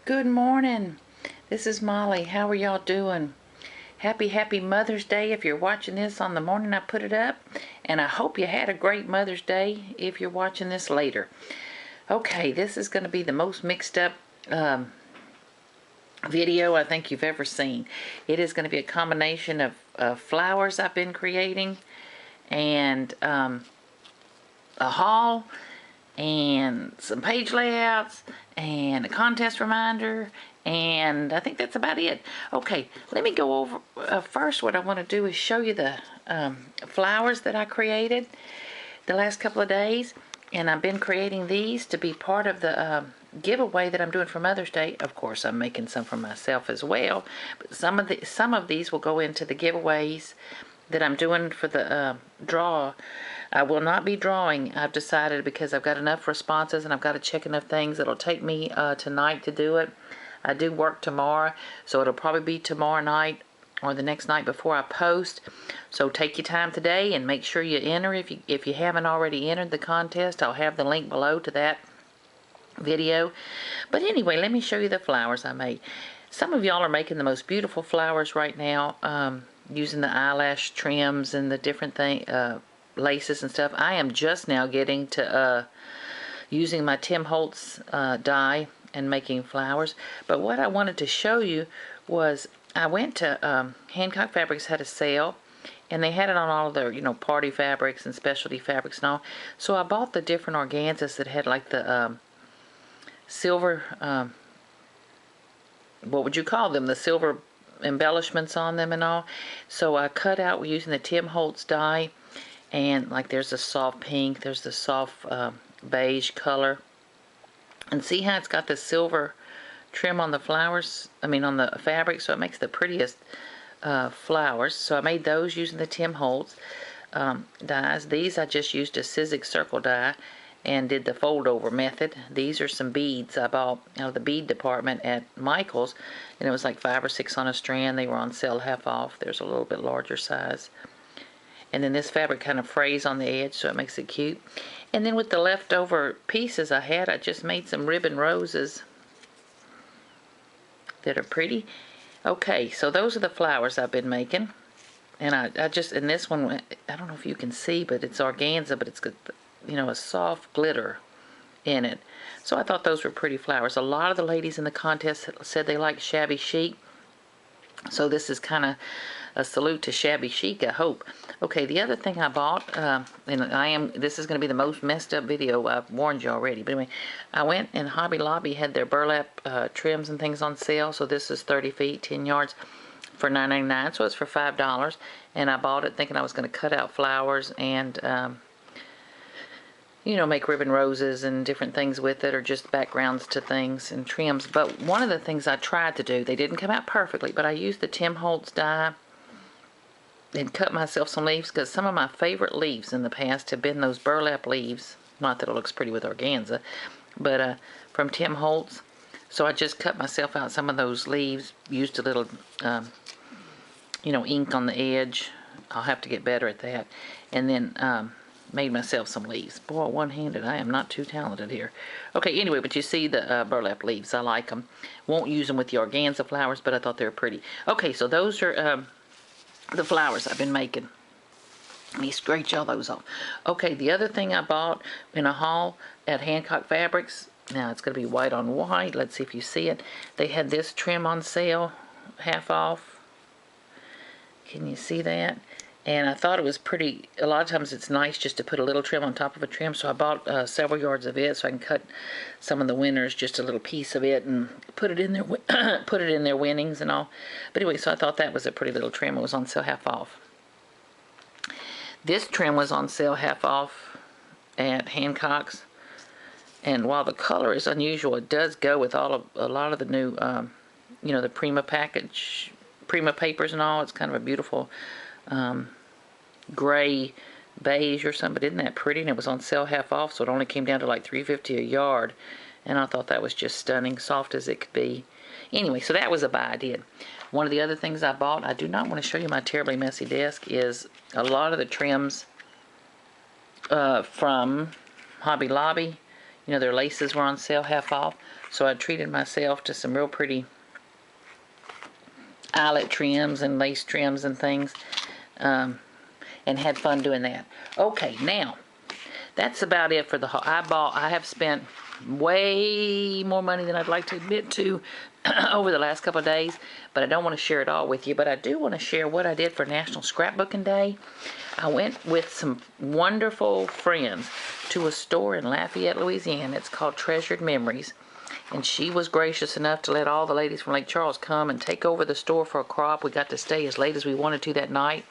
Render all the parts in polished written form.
Good morning. This is Molly. How are y'all doing? Happy Mother's Day if you're watching this on the morning I put it up. And I hope you had a great Mother's Day if you're watching this later. Okay, this is going to be the most mixed up video I think you've ever seen. It is going to be a combination of flowers I've been creating and a haul and some page layouts and a contest reminder, and I think that's about it. Okay, let me go over first. What I want to do is show you the flowers that I created the last couple of days, and I've been creating these to be part of the giveaway that I'm doing for Mother's Day. Of course, I'm making some for myself as well, but some of these will go into the giveaways that I'm doing for the draw. I will not be drawing, I've decided, because I've got enough responses and I've got to check enough things. It'll take me tonight to do it. I do work tomorrow, so it'll probably be tomorrow night or the next night before I post. So take your time today and make sure you enter. If you haven't already entered the contest, I'll have the link below to that video. But anyway, let me show you the flowers I made. Some of y'all are making the most beautiful flowers right now, using the eyelash trims and the different laces and stuff. I am just now getting to using my Tim Holtz die and making flowers. But what I wanted to show you was I went to Hancock Fabrics had a sale, and they had it on all of their party fabrics and specialty fabrics and all. So I bought the different organzas that had like the silver, what would you call them, the silver embellishments on them and all. So I cut out using the Tim Holtz die, and like there's a soft pink, there's the soft beige color, and see how it's got the silver trim on the flowers, on the fabric, so it makes the prettiest flowers. So I made those using the Tim Holtz dies. These I just used a Sizzix circle die and did the fold over method. These are some beads I bought out of the bead department at Michael's, and it was like 5 or 6 on a strand. They were on sale half off. There's a little bit larger size. And then this fabric kind of frays on the edge, so it makes it cute. And then with the leftover pieces I had, I just made some ribbon roses that are pretty. Okay, so those are the flowers I've been making. And I just, in this one, I don't know if you can see, but it's organza, but it's got, a soft glitter in it. So I thought those were pretty flowers. A lot of the ladies in the contest said they like shabby chic. So this is kind of a salute to shabby chic, I hope. Okay, the other thing I bought, and this is going to be the most messed up video, I've warned you already, but anyway, I went and Hobby Lobby had their burlap trims and things on sale. So this is 30 feet, 10 yards for $9.99, so it's for $5, and I bought it thinking I was going to cut out flowers and make ribbon roses and different things with it, or just backgrounds to things and trims. But one of the things I tried to do, they didn't come out perfectly, but I used the Tim Holtz die and cut myself some leaves, because some of my favorite leaves in the past have been those burlap leaves. Not that it looks pretty with organza, but from Tim Holtz. So I just cut myself out some of those leaves, used a little ink on the edge. I'll have to get better at that. And then made myself some leaves. Boy, one-handed, I am not too talented here. Okay, anyway, but you see the burlap leaves. I like them. Won't use them with the organza flowers, but I thought they were pretty. Okay, so those are the flowers I've been making. Let me scratch all those off. Okay, the other thing I bought in a haul at Hancock Fabrics, now it's going to be white on white. Let's see if you see it. They had this trim on sale, half off. Can you see that? And I thought it was pretty. A lot of times it's nice just to put a little trim on top of a trim, so I bought several yards of it so I can cut some of the winners, just a little piece of it, and put it in their put it in their winnings and all. But anyway, so I thought that was a pretty little trim. It was on sale half off. This trim was on sale half off at Hancock's, and while the color is unusual, it does go with a lot of the new the Prima papers and all. It's kind of a beautiful gray beige or something, but isn't that pretty? And it was on sale half off, so it only came down to like $3.50 a yard, and I thought that was just stunning, soft as it could be. Anyway, so that was a buy I did. One of the other things I bought, I do not want to show you my terribly messy desk, is a lot of the trims from Hobby Lobby. You know, their laces were on sale half off. So I treated myself to some real pretty eyelet trims and lace trims and things. And had fun doing that. Okay, now, that's about it for the haul. I have spent way more money than I'd like to admit to over the last couple of days, but I don't want to share it all with you. But I do want to share what I did for National Scrapbooking Day. I went with some wonderful friends to a store in Lafayette, Louisiana. It's called Treasured Memories. And she was gracious enough to let all the ladies from Lake Charles come and take over the store for a crop. We got to stay as late as we wanted to that night.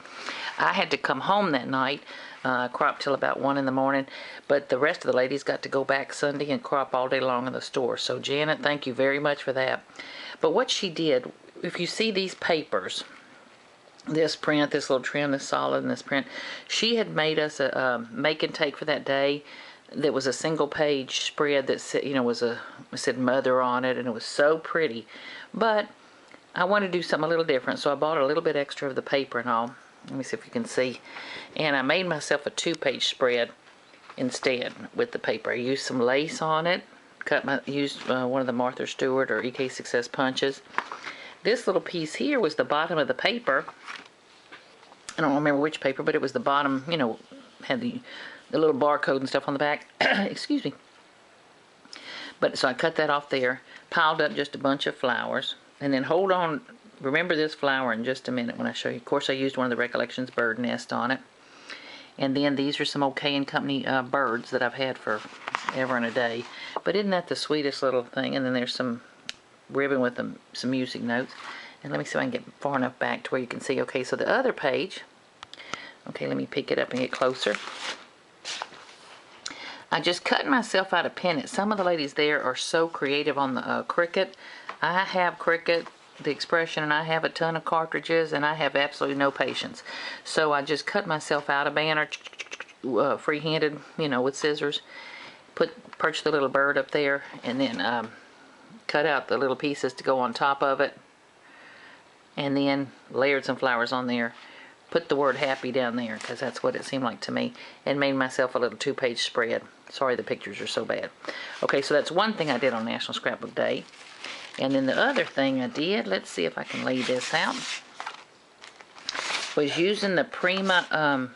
I had to come home that night, crop till about 1 in the morning, but the rest of the ladies got to go back Sunday and crop all day long in the store. So Janet, thank you very much for that. But what she did, if you see these papers, this print, this little trim, this solid, and this print, she had made us a make and take for that day. That was a single page spread that said, you know, it said mother on it, and it was so pretty. But I wanted to do something a little different, so I bought a little bit extra of the paper and all. Let me see if you can see. And I made myself a 2-page spread instead with the paper. I used some lace on it. Used one of the Martha Stewart or EK Success punches. This little piece here was the bottom of the paper. I don't remember which paper, but it was the bottom, you know, had the little barcode and stuff on the back. Excuse me. But so I cut that off there, piled up just a bunch of flowers, and then hold on. Remember this flower in just a minute when I show you. Of course, I used one of the Recollections bird nest on it. And then these are some OK & Company birds that I've had for ever and a day. But isn't that the sweetest little thing? And then there's some ribbon with some music notes. And let me see if I can get far enough back to where you can see. Okay, so the other page. Okay, let me pick it up and get closer. I just cut myself out a pennant. Some of the ladies there are so creative on the Cricut. I have Cricut, the Expression, and I have a ton of cartridges, and I have absolutely no patience. So I just cut myself out a banner, free-handed, you know, with scissors. Perched the little bird up there, and then cut out the little pieces to go on top of it, and then layered some flowers on there. Put the word happy down there, because that's what it seemed like to me, and made myself a little 2-page spread. Sorry the pictures are so bad. Okay, so that's one thing I did on National Scrapbook Day. And then the other thing I did, let's see if I can lay this out, was using the Prima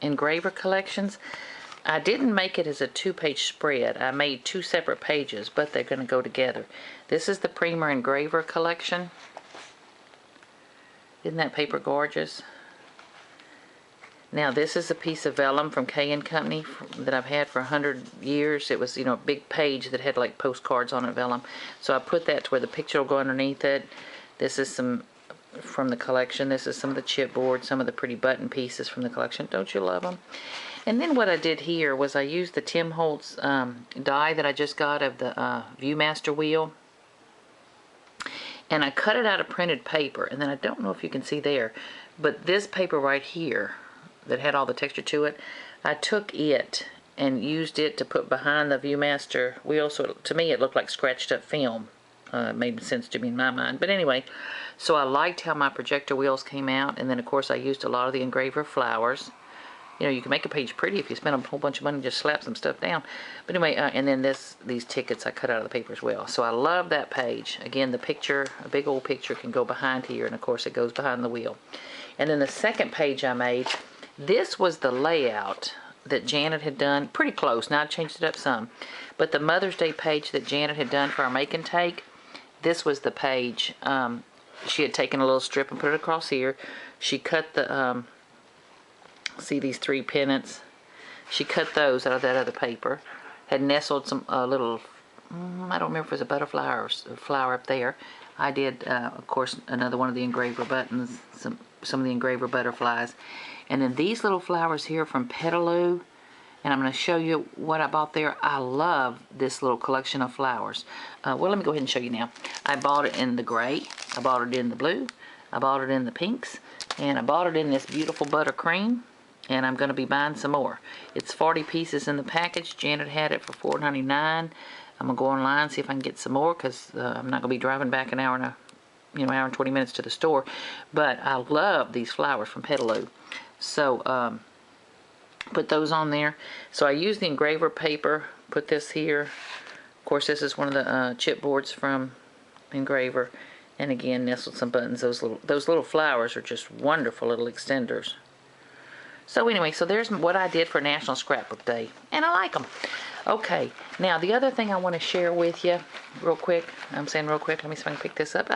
engraver collections. I didn't make it as a 2-page spread. I made 2 separate pages, but they're going to go together. This is the Prima engraver collection. Isn't that paper gorgeous? Now this is a piece of vellum from K & Company that I've had for 100 years. It was, you know, a big page that had like postcards on it, vellum. So I put that to where the picture will go underneath it. This is some from the collection. This is some of the chipboard, some of the pretty button pieces from the collection. Don't you love them? And then what I did here was I used the Tim Holtz die that I just got of the Viewmaster wheel. And I cut it out of printed paper. And then I don't know if you can see there, but this paper right here that had all the texture to it, I took it and used it to put behind the Viewmaster wheel, so to me it looked like scratched up film. It made sense to me in my mind. But anyway, so I liked how my projector wheels came out, and then of course I used a lot of the engraver flowers. You know, you can make a page pretty if you spend a whole bunch of money and just slap some stuff down. But anyway, and then these tickets I cut out of the paper as well. So I love that page. Again, the picture, a big old picture, can go behind here, and of course it goes behind the wheel. And then the second page I made, this was the layout that Janet had done, pretty close. Now I changed it up some. But the Mother's Day page that Janet had done for our make and take, this was the page. She had taken a little strip and put it across here. She cut the, see these 3 pennants? She cut those out of that other paper. Had nestled some little, I don't remember if it was a butterfly or a flower up there. I did, of course, another one of the engraver buttons, some of the engraver butterflies. And then these little flowers here from Petalu, and I'm going to show you what I bought there. I love this little collection of flowers. Well, let me go ahead and show you now. I bought it in the gray, I bought it in the blue, I bought it in the pinks, and I bought it in this beautiful buttercream, and I'm going to be buying some more. It's 40 pieces in the package. Janet had it for $4.99. I'm going to go online and see if I can get some more, because I'm not going to be driving back an hour and 20 minutes to the store. But I love these flowers from Petalu. So put those on there. So I used the engraver paper, put this here. Of course, this is one of the chipboards from Engraver. And again, nestled some buttons. Those little flowers are just wonderful little extenders. So anyway, so there's what I did for National Scrapbook Day. And I like them. Okay, now the other thing I want to share with you real quick. I'm saying real quick. Let me see if I can pick this up.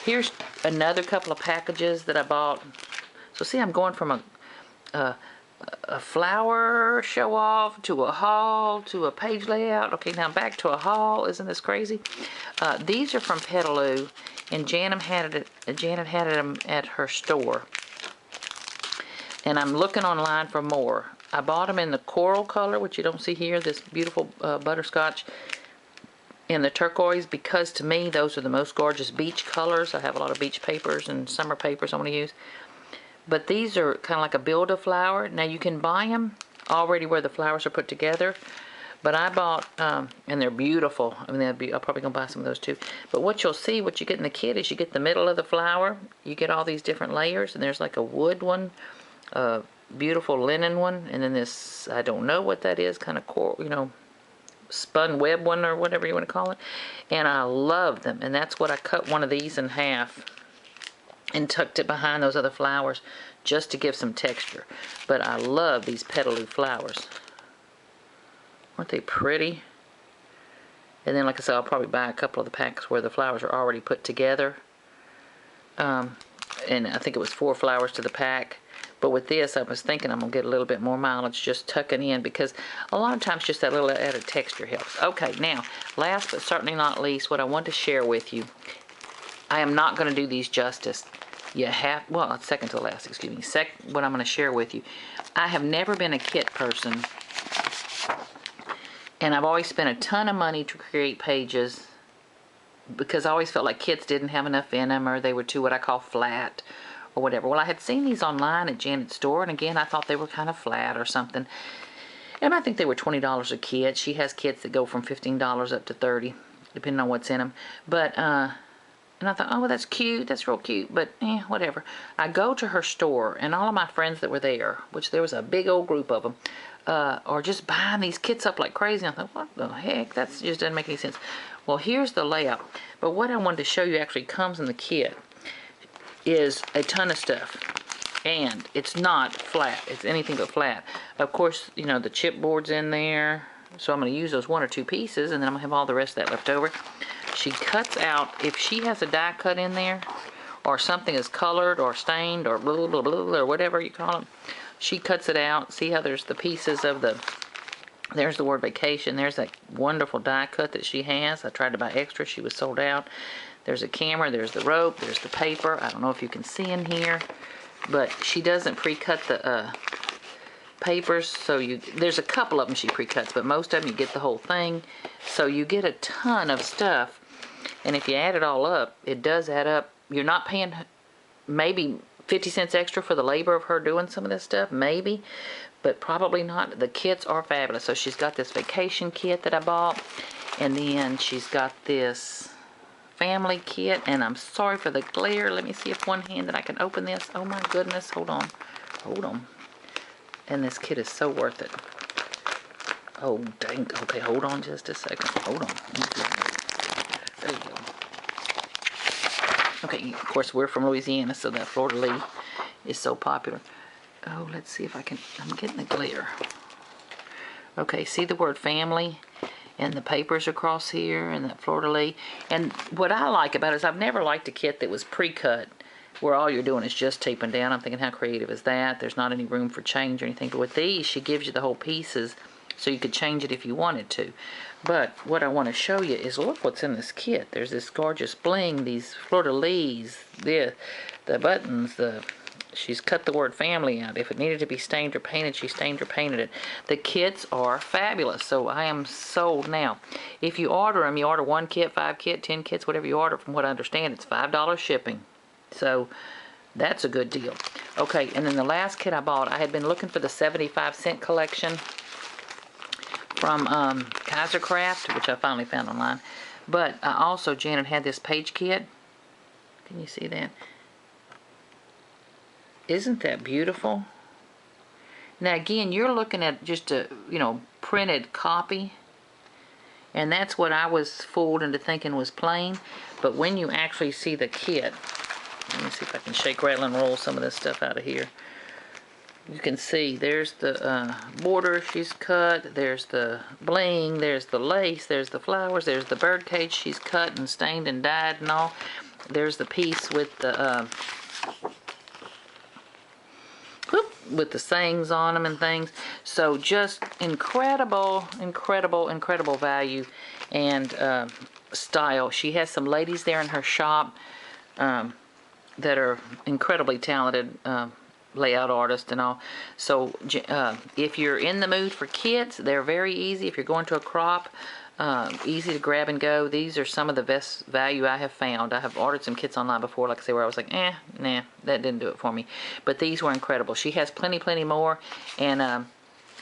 Here's another couple of packages that I bought. So see, I'm going from a flower show off to a haul to a page layout. Okay, now back to a haul. Isn't this crazy? These are from Petalu, and Janet had them at her store. And I'm looking online for more. I bought them in the coral color, which you don't see here, this beautiful butterscotch, in the turquoise, because to me those are the most gorgeous beach colors. I have a lot of beach papers and summer papers I want to use. But these are kind of like a build-a-flower. Now you can buy them already where the flowers are put together. But I bought, and they're beautiful. I mean, I'm probably going to buy some of those too. But what you'll see, what you get in the kit is you get the middle of the flower. You get all these different layers. And there's like a wood one, a beautiful linen one. And then this, I don't know what that is, kind of coral, you know, spun web one or whatever you want to call it. And I love them. And that's what I cut one of these in half and tucked it behind those other flowers just to give some texture. But I love these Petalu flowers. Aren't they pretty? And then, like I said, I'll probably buy a couple of the packs where the flowers are already put together. And I think it was 4 flowers to the pack. But with this, I was thinking I'm going to get a little bit more mileage just tucking in, because a lot of times just that little added texture helps. Okay, now, last but certainly not least, what I want to share with you. I am not going to do these justice. You have, well, second to the last, excuse me. What I'm going to share with you. I have never been a kit person. And I've always spent a ton of money to create pages because I always felt like kits didn't have enough in them, or they were too what I call flat or whatever. Well, I had seen these online at Janet's store, and again, I thought they were kind of flat or something. And I think they were $20 a kit. She has kits that go from $15 up to $30, depending on what's in them. But, and I thought, oh, well, that's cute. That's real cute. But, whatever. I go to her store, and all of my friends that were there, which there was a big old group of them, are just buying these kits up like crazy. And I thought, what the heck? That just doesn't make any sense. Well, here's the layout. But what I wanted to show you actually comes in the kit is a ton of stuff. And it's not flat. It's anything but flat. Of course, you know, the chipboard's in there. So I'm going to use those 1 or 2 pieces, and then I'm going to have all the rest of that left over. She cuts out, if she has a die cut in there, or something is colored or stained or blah, blah, blah, blah, or whatever you call them, she cuts it out. See how there's the pieces of the, there's the word vacation. There's that wonderful die cut that she has. I tried to buy extra. She was sold out. There's a camera. There's the rope. There's the paper. I don't know if you can see in here, but she doesn't pre-cut the papers. So there's a couple of them she pre-cuts, but most of them you get the whole thing. So you get a ton of stuff. And if you add it all up, it does add up. You're not paying maybe 50 cents extra for the labor of her doing some of this stuff, maybe, but probably not. The kits are fabulous. So she's got this vacation kit that I bought, and then she's got this family kit, and I'm sorry for the glare. Let me see if one-handed I can open this. Oh my goodness, hold on. And this kit is so worth it. Oh dang, okay, hold on just a second. Hold on. There you go. Okay, of course we're from Louisiana, so that fleur-de-lis is so popular. Oh, let's see if I can, I'm getting the glare. Okay, see the word family and the papers across here and that fleur-de-lis. And what I like about it is I've never liked a kit that was pre-cut where all you're doing is just taping down. I'm thinking, how creative is that? There's not any room for change or anything. But with these, she gives you the whole pieces so you could change it if you wanted to. But what I want to show you is, look what's in this kit. There's this gorgeous bling, these fleur-de-lis, the buttons, she's cut the word family out. If it needed to be stained or painted, she stained or painted it. The kits are fabulous, so I am sold now. If you order them, you order 1 kit, 5 kit, 10 kits, whatever you order, from what I understand, it's $5 shipping. So that's a good deal. Okay, and then the last kit I bought, I had been looking for the 75-cent collection from Kaiser Craft, which I finally found online. But also, Janet had this page kit. Can you see that? Isn't that beautiful? Now again, you're looking at just a, printed copy. And that's what I was fooled into thinking was plain. But when you actually see the kit, let me see if I can shake, rattle, and roll some of this stuff out of here. You can see there's the border she's cut, there's the bling, there's the lace, there's the flowers, there's the bird cage she's cut and stained and dyed and all. There's the piece with the sayings on them and things. So just incredible, incredible, incredible value and style. She has some ladies there in her shop that are incredibly talented layout artists and all. So if you're in the mood for kits, they're very easy. If you're going to a crop, easy to grab and go. These are some of the best value I have found. I have ordered some kits online before, like I say, where I was like, nah, that didn't do it for me. But these were incredible. She has plenty more, and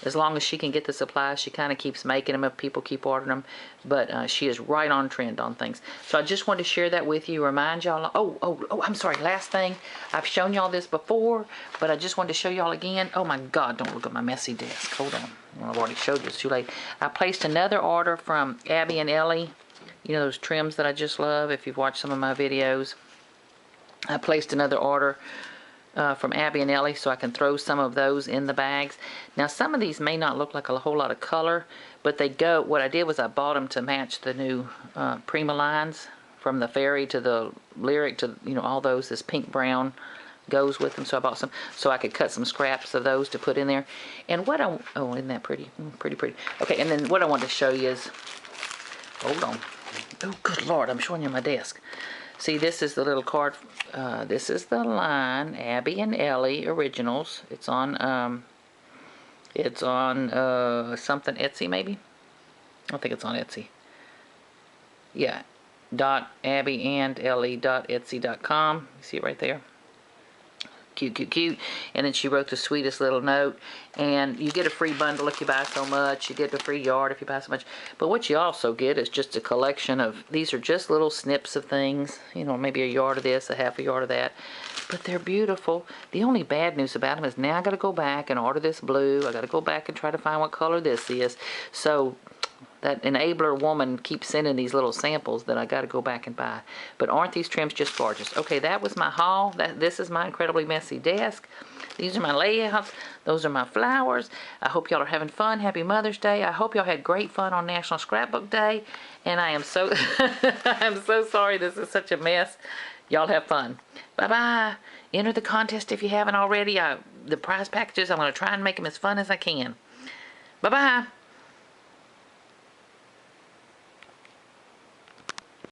as long as she can get the supplies, she kind of keeps making them if people keep ordering them. But she is right on trend on things. So I just wanted to share that with you, remind y'all. Oh, I'm sorry, last thing. I've shown y'all this before, but I just wanted to show y'all again. Oh my God, don't look at my messy desk. Hold on. Well, I've already showed you, it's too late. I placed another order from Abby and Ellie. You know those trims that I just love, if you've watched some of my videos. I placed another order from Abby and Ellie, so I can throw some of those in the bags. Now some of these may not look like a whole lot of color, but they go, what I did was I bought them to match the new Prima lines, from the fairy to the lyric to, you know, all those. This pink brown goes with them, so I bought some so I could cut some scraps of those to put in there. And what oh, isn't that pretty? Pretty. Okay, and then what I want to show you is, hold on. Oh, good Lord, I'm showing you my desk. See, this is the little card. This is the line, Abby and Ellie Originals. It's on something Etsy maybe. I think it's on Etsy. Yeah, .abbyandellie.etsy.com. You see it right there. Cute. And then she wrote the sweetest little note. And you get a free bundle if you buy so much. You get a free yard if you buy so much. But what you also get is just a collection of, these are just little snips of things. You know, maybe a yard of this, a half a yard of that. But they're beautiful. The only bad news about them is now I got to go back and order this blue. I got to go back and try to find what color this is. So that enabler woman keeps sending these little samples that I got to go back and buy. But aren't these trims just gorgeous? Okay, that was my haul. This is my incredibly messy desk. These are my layouts. Those are my flowers. I hope y'all are having fun. Happy Mother's Day. I hope y'all had great fun on National Scrapbook Day. And I am so I'm so sorry this is such a mess. Y'all have fun. Bye-bye. Enter the contest if you haven't already. The prize packages, I'm going to try and make them as fun as I can. Bye-bye.